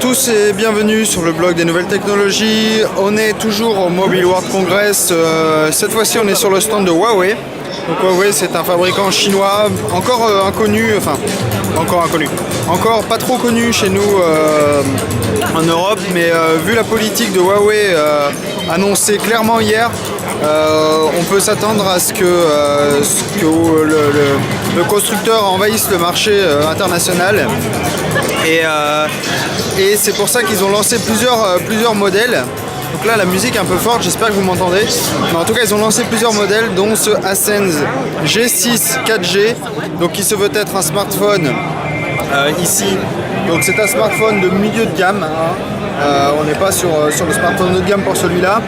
tous et bienvenue sur le blog des nouvelles technologies. On est toujours au Mobile World Congress. Cette fois-ci, on est sur le stand de Huawei. Donc Huawei, c'est un fabricant chinois encore inconnu, encore pas trop connu chez nous en Europe, mais vu la politique de Huawei annoncée clairement hier, on peut s'attendre à ce que le constructeur envahisse le marché international. Et c'est pour ça qu'ils ont lancé plusieurs modèles. Donc là, la musique est un peu forte, j'espère que vous m'entendez. Mais en tout cas, ils ont lancé plusieurs modèles, dont ce Hisense G6 4G, donc qui se veut être un smartphone ici. Donc c'est un smartphone de milieu de gamme. On n'est pas sur le smartphone haut de gamme pour celui-là,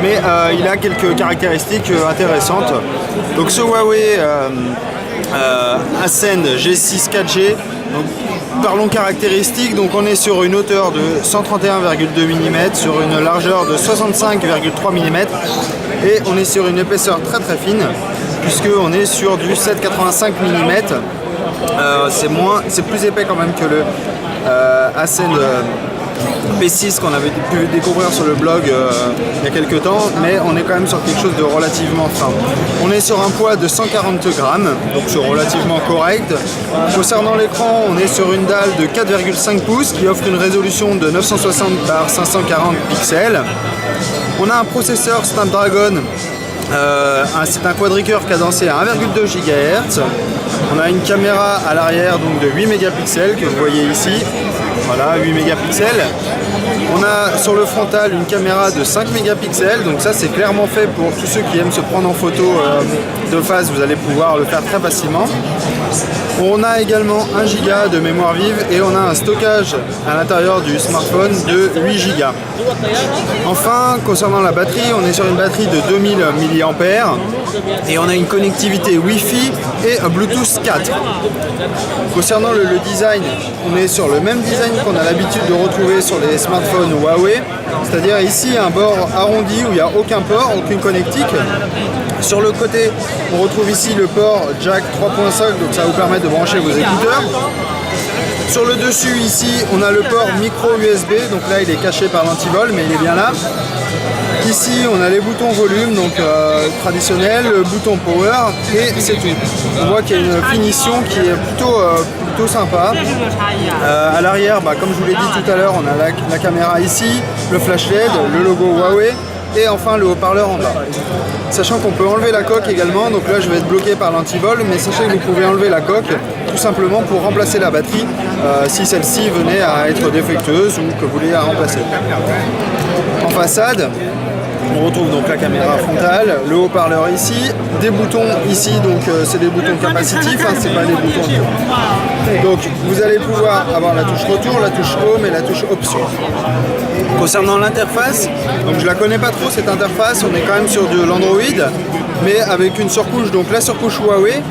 mais il a quelques caractéristiques intéressantes. Donc ce Huawei Hisense G6 4G. Donc, parlons caractéristiques, donc on est sur une hauteur de 131,2 mm, sur une largeur de 65,3 mm et on est sur une épaisseur très très fine puisqu'on est sur du 7,85 mm. C'est plus épais quand même que le Hisense P6 qu'on avait pu découvrir sur le blog il y a quelques temps, mais on est quand même sur quelque chose de relativement fin. On est sur un poids de 140 grammes, donc c'est relativement correct. Concernant l'écran, on est sur une dalle de 4,5 pouces qui offre une résolution de 960 par 540 pixels. On a un processeur Snapdragon, c'est un quadricœur cadencé à 1,2 GHz. On a une caméra à l'arrière donc de 8 mégapixels que vous voyez ici. Voilà, 8 mégapixels. On a sur le frontal une caméra de 5 mégapixels, donc ça c'est clairement fait pour tous ceux qui aiment se prendre en photo de face, vous allez pouvoir le faire très facilement. On a également 1 Go de mémoire vive et on a un stockage à l'intérieur du smartphone de 8 Go. Enfin, concernant la batterie, on est sur une batterie de 2000 mAh et on a une connectivité Wi-Fi et un Bluetooth 4. Concernant le design, on est sur le même design qu'on a l'habitude de retrouver sur les smartphones Huawei, c'est-à-dire ici un bord arrondi où il n'y a aucun port, aucune connectique. Sur le côté, on retrouve ici le port jack 3.5, donc ça va vous permettre de brancher vos écouteurs. Sur le dessus ici, on a le port micro USB, donc là il est caché par l'antivol, mais il est bien là. Ici, on a les boutons volume, donc traditionnels, le bouton power, et c'est tout. On voit qu'il y a une finition qui est plutôt sympa. À l'arrière, comme je vous l'ai dit tout à l'heure, on a la caméra ici, le flash LED, le logo Huawei, et enfin le haut-parleur en bas. Sachant qu'on peut enlever la coque également, donc là je vais être bloqué par l'antivol, mais sachez que vous pouvez enlever la coque tout simplement pour remplacer la batterie si celle-ci venait à être défectueuse ou que vous voulez la remplacer. En façade, on retrouve donc la caméra frontale, le haut-parleur ici, des boutons ici, donc c'est des boutons capacitifs, c'est pas des boutons. Donc vous allez pouvoir avoir la touche retour, la touche home et la touche option. Concernant l'interface, donc je la connais pas trop cette interface, on est quand même sur de l'Android, mais avec une surcouche, donc la surcouche Huawei,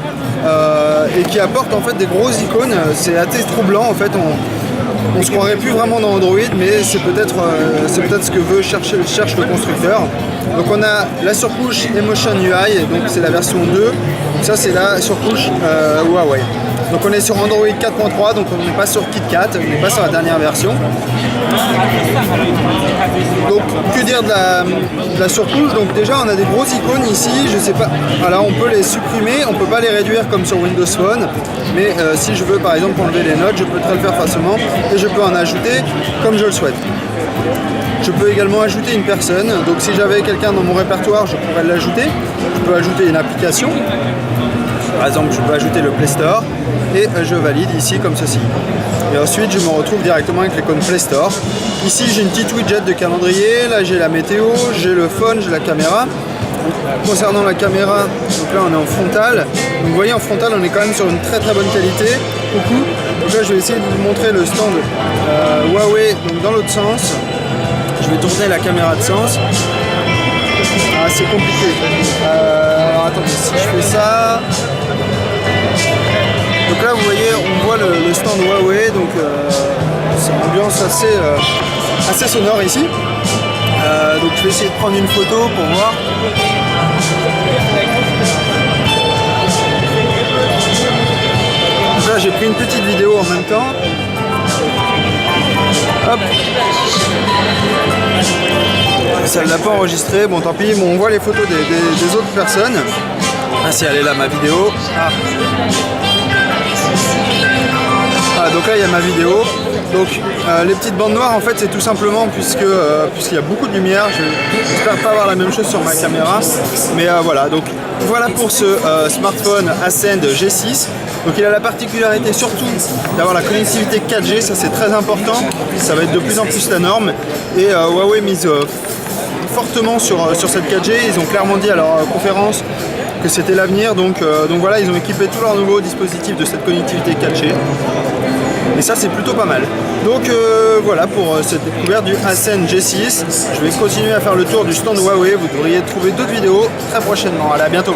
et qui apporte en fait des grosses icônes, c'est assez troublant en fait. On se croirait plus vraiment dans Android, mais c'est peut-être ce que cherche le constructeur. Donc on a la surcouche Emotion UI, donc c'est la version 2. Donc ça c'est la surcouche Huawei. Donc on est sur Android 4.3, donc on n'est pas sur KitKat, on n'est pas sur la dernière version. Donc que dire de la surcouche? Donc déjà on a des grosses icônes ici, je sais pas, voilà, on peut les supprimer, on peut pas les réduire comme sur Windows Phone, mais si je veux par exemple enlever les notes, je peux très le faire facilement et je peux en ajouter comme je le souhaite. Je peux également ajouter une personne, donc si j'avais quelqu'un dans mon répertoire, je pourrais l'ajouter. Je peux ajouter une application. Par exemple, je peux ajouter le Play Store et je valide ici comme ceci. Et ensuite, je me retrouve directement avec l'icône Play Store. Ici, j'ai une petite widget de calendrier. Là, j'ai la météo, j'ai le phone, j'ai la caméra. Concernant la caméra, donc là, on est en frontal. Donc, vous voyez, en frontal, on est quand même sur une très très bonne qualité. Coucou. Donc là, je vais essayer de vous montrer le stand Huawei donc dans l'autre sens. Je vais tourner la caméra de sens. Ah, c'est compliqué. Alors attendez, si je fais ça. Donc là vous voyez, on voit le stand Huawei, donc c'est une ambiance assez sonore ici. Donc je vais essayer de prendre une photo pour voir. Donc là j'ai pris une petite vidéo en même temps. Hop. Ça ne l'a pas enregistré, bon tant pis, bon, on voit les photos des autres personnes. Ah si, elle est là ma vidéo. Ah, donc là il y a ma vidéo. Donc les petites bandes noires en fait c'est tout simplement puisqu'il y a beaucoup de lumière. J'espère pas avoir la même chose sur ma caméra. Mais voilà, donc voilà pour ce smartphone Ascend G6. Donc il a la particularité surtout d'avoir la connectivité 4G, ça c'est très important. Ça va être de plus en plus la norme. Et Huawei mise fortement sur cette 4G. Ils ont clairement dit à leur conférence que c'était l'avenir. Donc voilà, ils ont équipé tous leurs nouveaux dispositifs de cette connectivité 4G. Et ça c'est plutôt pas mal. Donc voilà pour cette découverte du Ascend G6. Je vais continuer à faire le tour du stand Huawei. Vous devriez trouver d'autres vidéos très prochainement. Allez, à bientôt.